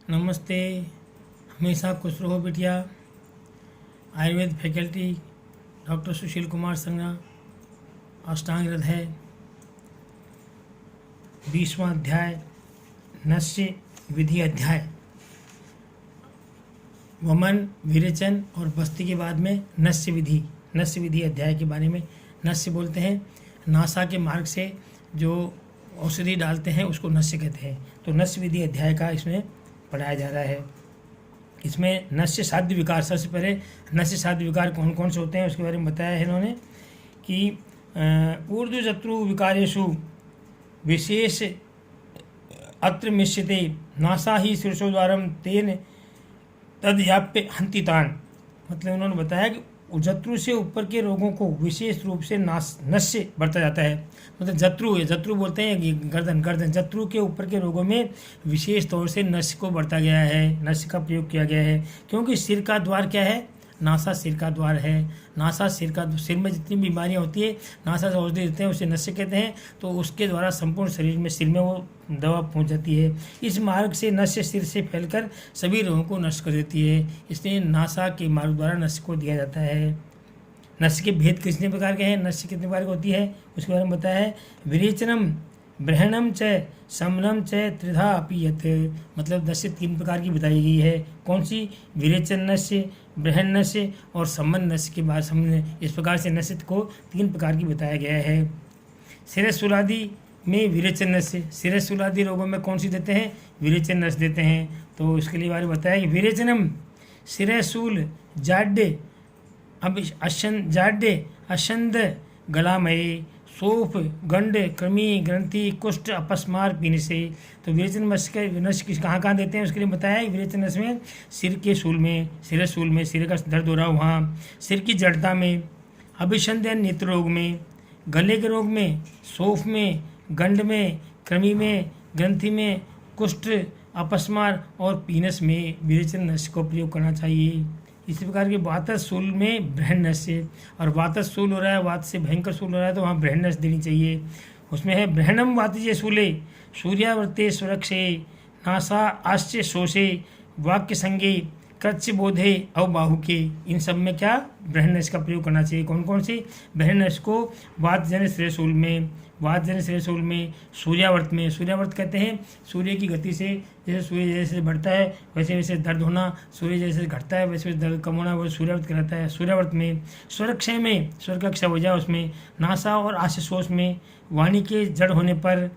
नमस्ते। हमेशा खुश रहो बिटिया। आयुर्वेद फैकल्टी डॉक्टर सुशील कुमार संगा। अष्टांग हृदय 20वां अध्याय नस्य विधि अध्याय। वमन, विरेचन और बस्ती के बाद में नस्य विधि अध्याय के बारे में। नस्य बोलते हैं नासा के मार्ग से जो औषधि डालते हैं उसको नस्य कहते हैं। तो नस्य विधि अध्याय का इसमें पढ़ाया जा रहा है। इसमें नस्य साध्य विकार, सबसे पहले नस्य साध्य विकार कौन कौन से होते हैं उसके बारे में बताया है इन्होंने कि ऊर्ध्व शत्रु विकारेषु विशेष अत्र मिश्यते नासा ही शीर्षोद्वारम तेन तद्याप्य हंतितान। मतलब उन्होंने बताया कि जत्रु से ऊपर के रोगों को विशेष रूप से नस्य बरता जाता है। मतलब जत्रु बोलते हैं गर्दन जत्रु के ऊपर के रोगों में विशेष तौर से नस्य को बरता गया है, नस्य का प्रयोग किया गया है। क्योंकि सिर का द्वार क्या है? नासा सिर का द्वार है। नासा सिर में जितनी बीमारियां होती है नासा से औषधि देते हैं, उसे नस्य कहते हैं। तो उसके द्वारा संपूर्ण शरीर में, सिर में वो दवा पहुंच जाती है। इस मार्ग से नस्य सिर से फैलकर सभी रोगों को नष्ट कर देती है। इसलिए नासा के मार्ग द्वारा नस्य को दिया जाता है। नस्य के भेद कितने प्रकार के हैं, नस्य कितने प्रकार की होती है उसके बारे में बताया है। विरेचनम, ब्रहणम च, समनम च त्रिधा अपीयत। मतलब नस्य 3 प्रकार की बताई गई है। कौन सी? विरेचन नस्य, ब्रहण नस्य और समन नस्य के बाद इस प्रकार से नस्य को 3 प्रकार की बताया गया है। सिरशूलादि में विरेचन नस्य, सिरशूलादि रोगों में कौन सी देते हैं? विरेचन नस्य देते हैं। तो इसके लिए बारे में बताया कि विरेचनम सिरशूल जाड्य जाड्य अशंद गलामय सोफ गंड कृमि ग्रंथि कुष्ठ अपस्मार पीने से। तो विरेचन नस्य कहाँ देते हैं उसके लिए बताया है। विरेचन नस्य में सिर के सूल में, सिरशूल में, सिर का दर्द हो रहा हो वहाँ, सिर की जड़ता में, अभिषंध या नेत्र रोग में, गले के रोग में, सोफ में, गंड में, कृमि में, ग्रंथि में, कुष्ठ अपस्मार और पीनस में विरेचन नस्य को प्रयोग करना चाहिए। इसी प्रकार के वातस शूल में ब्रहण नस्य, और वातस शूल हो रहा है, वात से भयंकर शूल हो रहा है तो वहाँ ब्रहण नस्य देनी चाहिए। उसमें है ब्रहणम वातिजे शूले सूर्यावर्ते सुरक्षे नासा आश्च शोषे वाक्य संगे कृच्छ बोधे अवबाहु के। इन सब में क्या ब्रहण नस्य का प्रयोग करना चाहिए। कौन कौन सी? ब्रहण नस्य को वात जन श्रेयशूल में, सूर्यावर्त में, सूर्यावर्त कहते हैं सूर्य की गति से, जैसे सूर्य जैसे बढ़ता है वैसे वैसे दर्द होना, सूर्य जैसे घटता है वैसे वैसे दर्द कम होना, वो सूर्यावर्त कहलाता है। सूर्यावर्त में, स्वरक्षय में, स्वर का क्षय हो जाए उसमें, नासा और आश्वशोष में, वाणी के जड़ होने पर,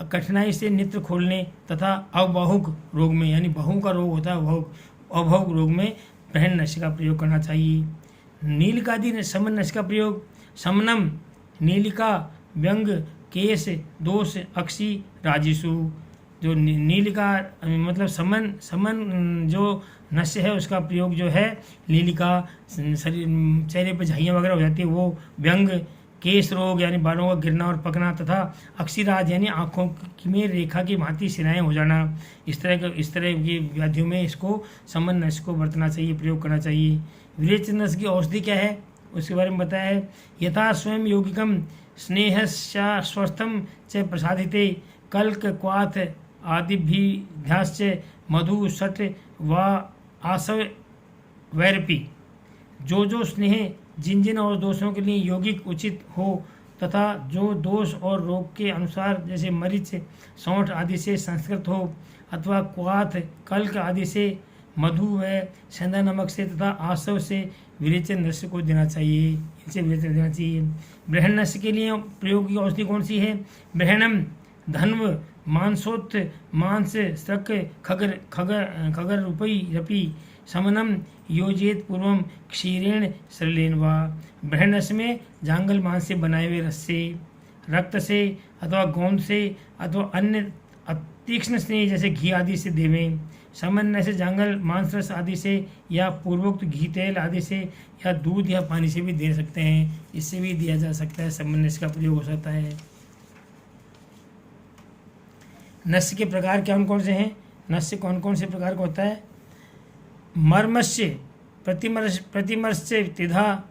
कठिनाई से नेत्र खोलने तथा अवबाहुक रोग में, यानी बहु का रोग होता है अवबाहुक रोग में ब्रहण नस्य का प्रयोग करना चाहिए। नीलिकादि समन नस्य का प्रयोग, समनम नीलिका व्यंग केश दोष अक्षी राजिसु। जो नीलिका मतलब समन जो नस्य है उसका प्रयोग जो है नीलिका, शरीर चेहरे पर झाइयाँ वगैरह हो जाती है वो, व्यंग केश रोग यानी बालों का गिरना और पकना, तथा अक्षिराज यानी आँखों में रेखा की भांति सिराएँ हो जाना। इस तरह की व्याधियों में इसको समन नस्य को बरतना चाहिए, प्रयोग करना चाहिए। विरेचन नस्य की औषधि क्या है उसके बारे में बताया है। यथा स्वयं यौगिकम स्नेहस्वस्थम च प्रसादिते कल्क क्वाथ आदिभ्याश्च मधु सट व आसव वैरपी। जो स्नेह जिन और दोषों के लिए यौगिक उचित हो तथा जो दोष और रोग के अनुसार जैसे मरीच सौंठ आदि से संस्कृत हो, अथवा क्वाथ कल्क आदि से, मधु व सेंधा नमक से तथा आसव से विरेचन नस्य को देना चाहिए, इनसे विरेचन देना चाहिए। ब्रहण नस्य के लिए प्रयोग की औषधि कौन सी है? ब्रहणम धन्व मांसोत्थ मांस स्रक खगर रूपी रपी समनम योजित पूर्वम क्षीरेण सरलेन वा। ब्रहण नस्य में जांगल मांस से बनाए हुए रस से, रक्त से अथवा गोंद से अथवा अन्य तीक्ष्ण स्नेह जैसे घी आदि से देवें। समन नस्य जांगल मांस रस आदि से या पूर्वोक्त घी तेल आदि से या दूध या पानी से भी दे सकते हैं, इससे भी दिया जा सकता है। समन नस्य का प्रयोग हो सकता है। नस्य के प्रकार कौन कौन से हैं? नस्य कौन कौन से प्रकार का होता है? मर्मस्य प्रतिमर्श त्रिधा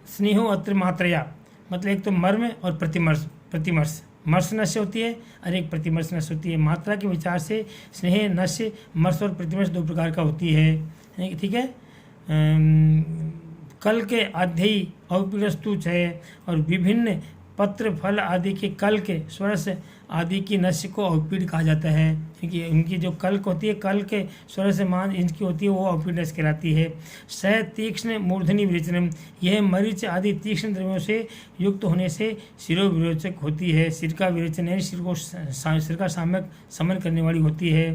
स्नेहो अत्र मात्रया। मतलब एक तो मर्म और प्रतिमर्श मर्स नस्य होती है और एक प्रतिमर्श नस्य होती है। मात्रा के विचार से स्नेह नस्य मर्स और प्रतिमर्श दो प्रकार का होती है, ठीक है। कल के अध्ययी औपीडस्तु है और विभिन्न पत्र फल आदि के कल के स्वरस आदि की नस्य को औपीड कहा जाता है, क्योंकि इनकी जो कल्क होती है, कल के स्वरस मान इनकी होती है, वो औपीड नस्य कहलाती है। स तीक्ष्ण मूर्धनि विरेचनम, यह मरीच आदि तीक्ष्ण द्रव्यों से युक्त होने से शिरो विरोचक होती है। सिर का विरेचन यानी सिर का साम्यक समन करने वाली होती है।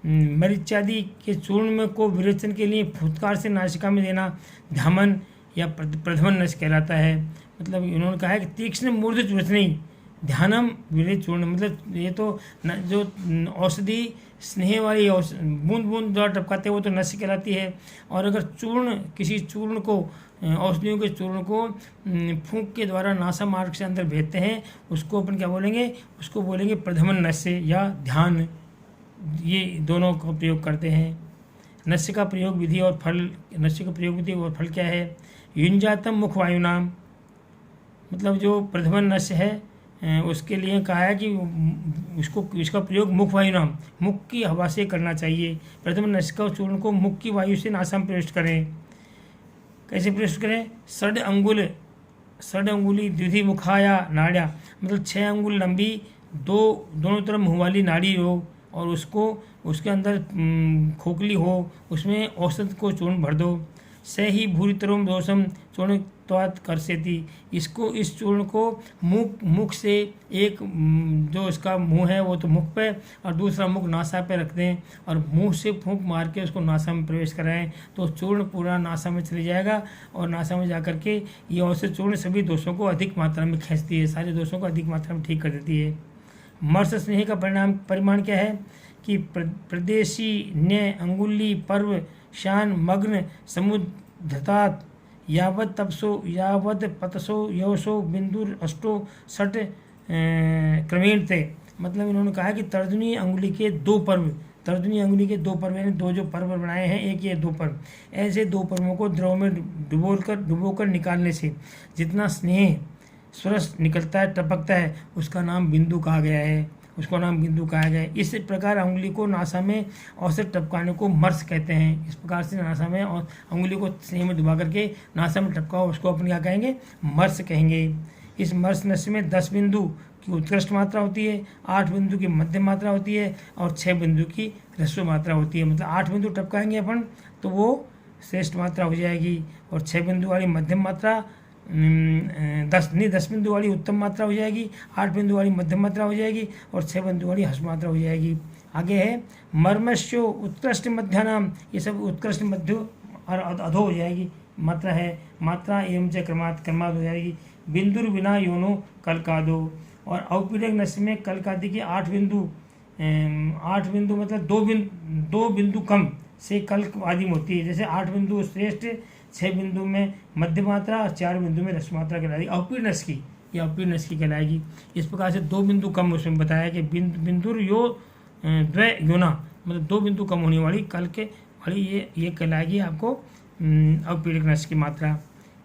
मरीचादि के चूर्ण को विरेचन के लिए फुटकार से नासिका में देना ध्यामन या प्रधमन नस्य कहलाता है। मतलब इन्होंने कहा है कि तीक्ष्ण मूर्ध विरेचनी ध्यानम विरेचूर्ण, मतलब ये तो जो औषधि स्नेह वाली बूंद बूंद द्वारा टपकाते हैं वो तो नस्य कहलाती है। और अगर चूर्ण किसी चूर्ण को औषधियों के चूर्ण को फूंक के द्वारा नासा मार्ग से अंदर भेजते हैं, उसको अपन क्या बोलेंगे, उसको बोलेंगे प्रधमन नस्य या ध्यान। ये दोनों का प्रयोग करते हैं। नस्य का प्रयोग विधि और फल, नस्य का प्रयोग विधि और फल क्या है। युंजातम मुख वायु नाम, मतलब जो प्रधमन नस्य है उसके लिए कहा है कि इसका प्रयोग मुख वायु नाम, मुख की हवा से करना चाहिए। प्रथम नस्य का चूर्ण को मुख की वायु से नासा में प्रविष्ट करें। कैसे प्रविष्ट करें। षड अंगुली द्विधि मुखाया नाड़िया, मतलब 6 अंगुल लंबी दोनों तरफ मुँह वाली नाड़ी हो और उसके अंदर खोखली हो, उसमें औषध को चूर्ण भर दो। से ही भूरितरम दोषम चूर्ण त्वात कर सेती, इस चूर्ण को मुख से एक जो इसका मुंह है वो तो मुख पे और दूसरा मुख नासा पे रख दें और मुंह से फूंक मार के उसको नासा में प्रवेश कराएं, तो चूर्ण पूरा नासा में चले जाएगा और नासा में जाकर के ये औषध चूर्ण सभी दोषों को अधिक मात्रा में खींचती है, सारे दोषों को अधिक मात्रा में ठीक कर देती है। मर्स स्नेह का परिमाण क्या है कि प्रदेशी न्य अंगुली पर्व शान मग्न समुद्रतात यावत तपसो यावत पतसो यवसो बिंदुर अष्टो षट क्रमेण थे। मतलब इन्होंने कहा कि तर्जनी अंगुली के 2 पर्व, तर्जनी अंगुली के 2 पर्व यानी 2 जो पर्व बनाए हैं, एक ये 2 पर्व, ऐसे 2 पर्वों को द्रव में डुबोकर निकालने से जितना स्नेह स्वरस निकलता है, टपकता है, उसका नाम बिंदु कहा गया है, उसको नाम बिंदु कहा गया है। इस प्रकार अंगुली को नासा में औसत टपकाने को मर्स कहते हैं। इस प्रकार से नासा में और अंगुली को स्नेह में डुबा करके नासा में टपकाओ, उसको अपन क्या कहेंगे, मर्स कहेंगे। इस मर्स नस्य में 10 बिंदु की उत्कृष्ट मात्रा होती है, 8 बिंदु की मध्यम मात्रा होती है और 6 बिंदु की ह्रस्व मात्रा होती है। मतलब 8 बिंदु टपकाएंगे अपन तो वो श्रेष्ठ मात्रा हो जाएगी और 6 बिंदु वाली मध्यम मात्रा 10 बिंदु वाली उत्तम मात्रा हो जाएगी, 8 बिंदु वाली मध्यम मात्रा हो जाएगी और 6 बिंदु वाली ह्रस्व मात्रा हो जाएगी। आगे है मर्मस्यो उत्कृष्ट मध्यानाम, ये सब उत्कृष्ट मध्य और अधो हो जाएगी मात्रा है। मात्रा एवं च क्रमात् हो जाएगी। बिंदुर बिना योनो कलकादो, और औपीडक नस्य में कलकादि के 8 बिंदु मतलब 2 बिंदु कम से कल्क आदि में होती है। जैसे 8 बिंदु श्रेष्ठ, 6 बिंदु में मध्य मात्रा और 4 बिंदु में ह्रस्व मात्रा कहलाएगी औपीड नस्य की, ये औपीड नस्य की कहलाएगी। इस प्रकार से 2 बिंदु कम उसमें बताया कि बिंदुर यो द्वय योना, मतलब 2 बिंदु कम होने वाली कल के वाली ये कहलाएगी आपको औपीडक नस्य की मात्रा।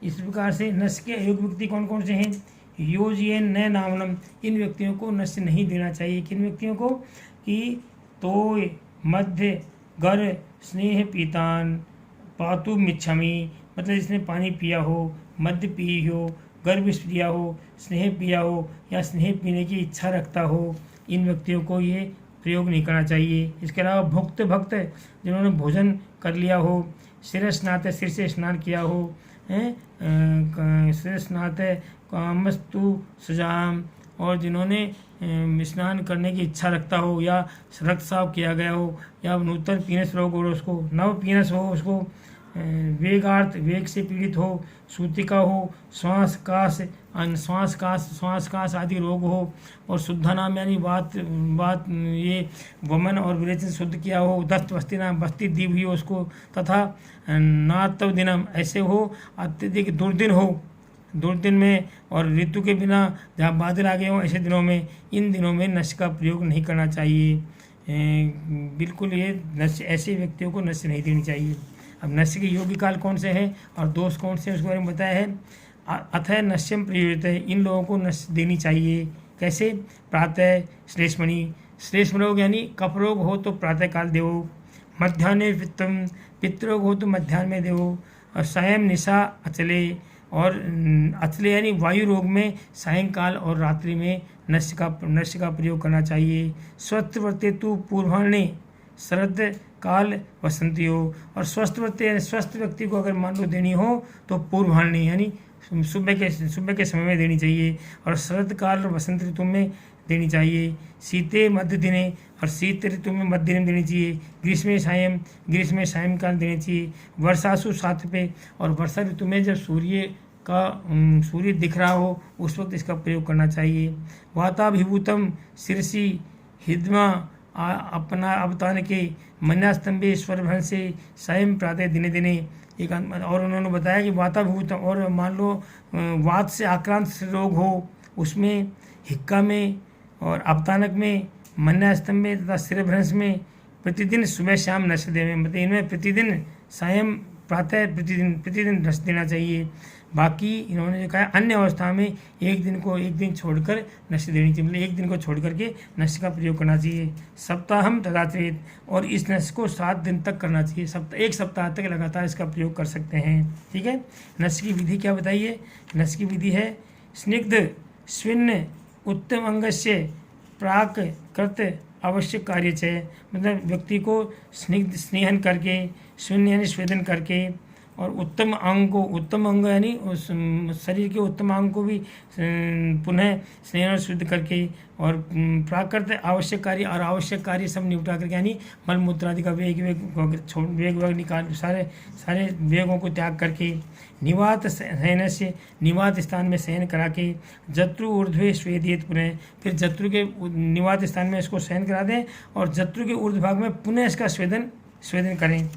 इस प्रकार से नस्य के अयोग्य व्यक्ति कौन कौन से हैं। योजियन न नामनम, इन व्यक्तियों को नस्य नहीं देना चाहिए। किन व्यक्तियों को कि तोय मध्य गर स्नेह पीतान पातु मिच्छामी, मतलब जिसने पानी पिया हो, मद्य पी हो, गर्भ पिया हो, स्नेह पिया हो या स्नेह पीने की इच्छा रखता हो, इन व्यक्तियों को ये प्रयोग नहीं करना चाहिए। इसके अलावा भुक्त भक्त, जिन्होंने भोजन कर लिया हो, सिर स्नात, सिर से स्नान किया हो, सिर स्नात कामस्तु सजाम, और जिन्होंने स्नान करने की इच्छा रखता हो या रक्तस्राव किया गया हो या नूतन पीनस रोग हो, उसको नव पीनस हो, उसको वेगार्थ वेग से पीड़ित हो, सूतिका हो, श्वास कास आदि रोग हो, और शुद्ध नाम यानी बात ये वमन और विरेचन शुद्ध किया हो, दस्त बस्ती नाम बस्ती दी हुई हो उसको, तथा नातव दिनम ऐसे हो, अत्यधिक दुर्दिन हो, दुर्दिन में और ऋतु के बिना जहाँ बादल आ गए हों ऐसे दिनों में, इन दिनों में नस्य का प्रयोग नहीं करना चाहिए। बिल्कुल ये नस्य, ऐसे व्यक्तियों को नस्य नहीं देनी चाहिए। अब नस्य के योग्य काल कौन से हैं और दोष कौन से उसके बारे में बताया है। अथ नश्यम प्रयोजित है, इन लोगों को नस्य देनी चाहिए, कैसे? प्रातः श्लेष्मणि, श्लेष्म रोग यानी कफ रोग हो तो प्रातःकाल देवो, मध्याह्ने पित्तम, पित्त रोग हो तो मध्याह्न में देवो, और सायं निशा अचले, और अचले यानी वायु रोग में सायंकाल और रात्रि में नस्य का प्रयोग करना चाहिए। स्वस्थ वर्ते तु पूर्वाह्ने शरद काल वसंतियो, और स्वस्थ वर्ते यानी स्वस्थ व्यक्ति को अगर मान लो देनी हो तो पूर्वाह्ने यानी सुबह के समय में देनी चाहिए, और शरद काल और वसंत ऋतु में देनी चाहिए। शीते मध्य दिने, और शीत ऋतु में मध्य दिन देनी चाहिए। ग्रीष्म में सायंकाल देनी चाहिए। वर्षासु सात पे, और वर्षा ऋतु में जब सूर्य दिख रहा हो उस वक्त इसका प्रयोग करना चाहिए। वाताभिभूतम शिरसी हिद्मा अपना अवतान के मन्यास्तंभे स्वरभन से सायं प्रातः दिने दिने। एक और उन्होंने बताया कि वाताभिभूतम, और मान लो वात से आक्रांत रोग हो उसमें हिक्का में और अवतानक में, मन्यास्तंभ में तथा सिरभ्रंश में प्रतिदिन सुबह शाम नश्य देवे, मतलब इनमें प्रतिदिन सायं प्रातः प्रतिदिन नश्य देना चाहिए। बाकी इन्होंने जो कहा अन्य अवस्था में एक दिन छोड़कर नश्य देनी चाहिए, मतलब एक दिन को छोड़ करके नश्य का प्रयोग करना चाहिए। सप्ताहम तदाचरित, और इस नश्य को 7 दिन तक करना चाहिए। एक सप्ताह तक लगातार इसका प्रयोग कर सकते हैं। ठीक है, नश्य की विधि क्या बताइए? नश्य की विधि है स्निग्ध स्विन्न उत्तम अंगस्य प्राक कृत आवश्यक कार्य है, मतलब व्यक्ति को स्नेहन करके, स्विन्न यानी स्वेदन करके, और उत्तम अंग यानी उस शरीर के उत्तम अंग को भी पुनः स्नेहन और शुद्ध करके, और प्राकृत आवश्यक कार्य, और आवश्यक कार्य सब निपटा करके, यानी मल मूत्र आदि का वेग निकाल सारे वेगों को त्याग करके, निवात शयन से निवात स्थान में शयन करा के, जत्रु ऊर्ध्वे स्वेदित पुनः, फिर जत्रु के निवात स्थान में इसको शयन करा दें और जत्रु के ऊर्ध्व भाग में पुनः इसका स्वेदन करें।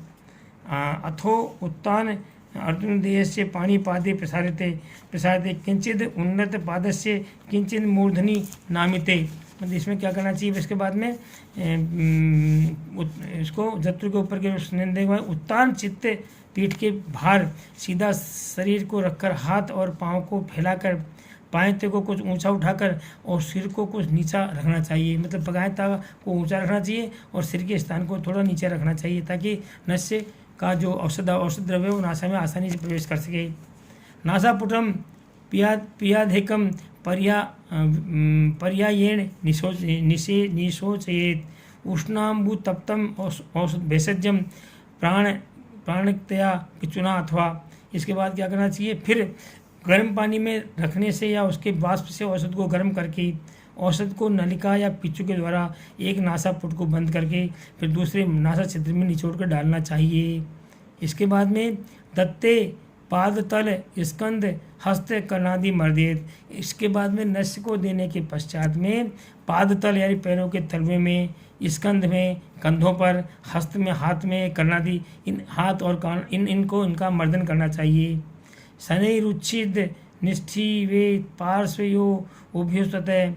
अथो उत्तान अर्जुन देह से पाणिपादे प्रसारिते किंचित उन्नत पादस्य किंचित मूर्धनि नामिते, मतलब इसमें क्या करना चाहिए? इसके बाद में इसको जत्रु के ऊपर के स्नेह के बाद उत्तान चित्त पीठ के भार सीधा शरीर को रखकर, हाथ और पाँव को फैलाकर, पायते को कुछ ऊंचा उठाकर और सिर को कुछ नीचा रखना चाहिए, मतलब पगायता को ऊंचा रखना चाहिए और सिर के स्थान को थोड़ा नीचे रखना चाहिए, ताकि नस्य का जो औषध द्रव्य वो नासा में आसानी से प्रवेश कर सके। नासापुटम पियाधिकम पर्यायेण निशोचयेत, उष्णाम्बु तप्तम औषध भेषजम प्राणतया पिचुना अथवा। इसके बाद क्या करना चाहिए? फिर गर्म पानी में रखने से या उसके वाष्प से औषध को गर्म करके, औषध को नलिका या पिच्चू के द्वारा एक नासापुट को बंद करके फिर दूसरे नासा छिद्र में निचोड़ कर डालना चाहिए। इसके बाद में दत्ते पाद तल स्कंद हस्त कर्णादि मर्देत। इसके बाद में नस्य को देने के पश्चात में पाद तल यानी पैरों के तलवे में, स्कंध में, कंधों पर, हस्त में हाथ में, कर्णादि इन हाथ और कान इनका मर्दन करना चाहिए। शनैरुच्छिद निष्ठी वे पार्श्वयो उभयोस्तः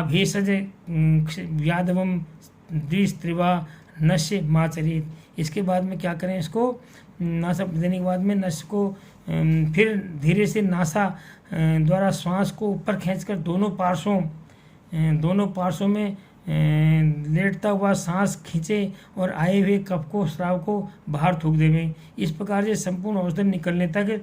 भेषज यादवम द्विस्त्रिवा नश्य माचरित। इसके बाद में क्या करें? इसको नासा देने के बाद में नश्य को फिर धीरे से नासा द्वारा श्वास को ऊपर खींचकर दोनों पार्श्वों में लेटता हुआ सांस खींचे और आए हुए कफ को स्राव को बाहर थूक देवें। इस प्रकार से संपूर्ण औषधि निकलने तक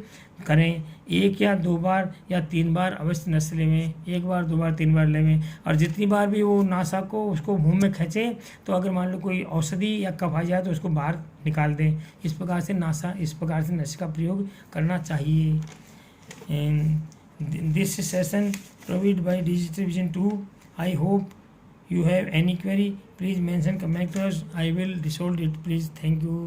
करें। 1 या 2 बार या 3 बार अवश्य नस लेवें। 1 बार 2 बार 3 बार लेवें, और जितनी बार भी वो नासा को उसको मुंह में खींचें तो अगर मान लो कोई औषधि या कफ आ जाए तो उसको बाहर निकाल दें। इस प्रकार से नस का प्रयोग करना चाहिए। This session provided by digital vision 2। I hope you have any query, please mention comment to us. I will resolve it, please. Thank you.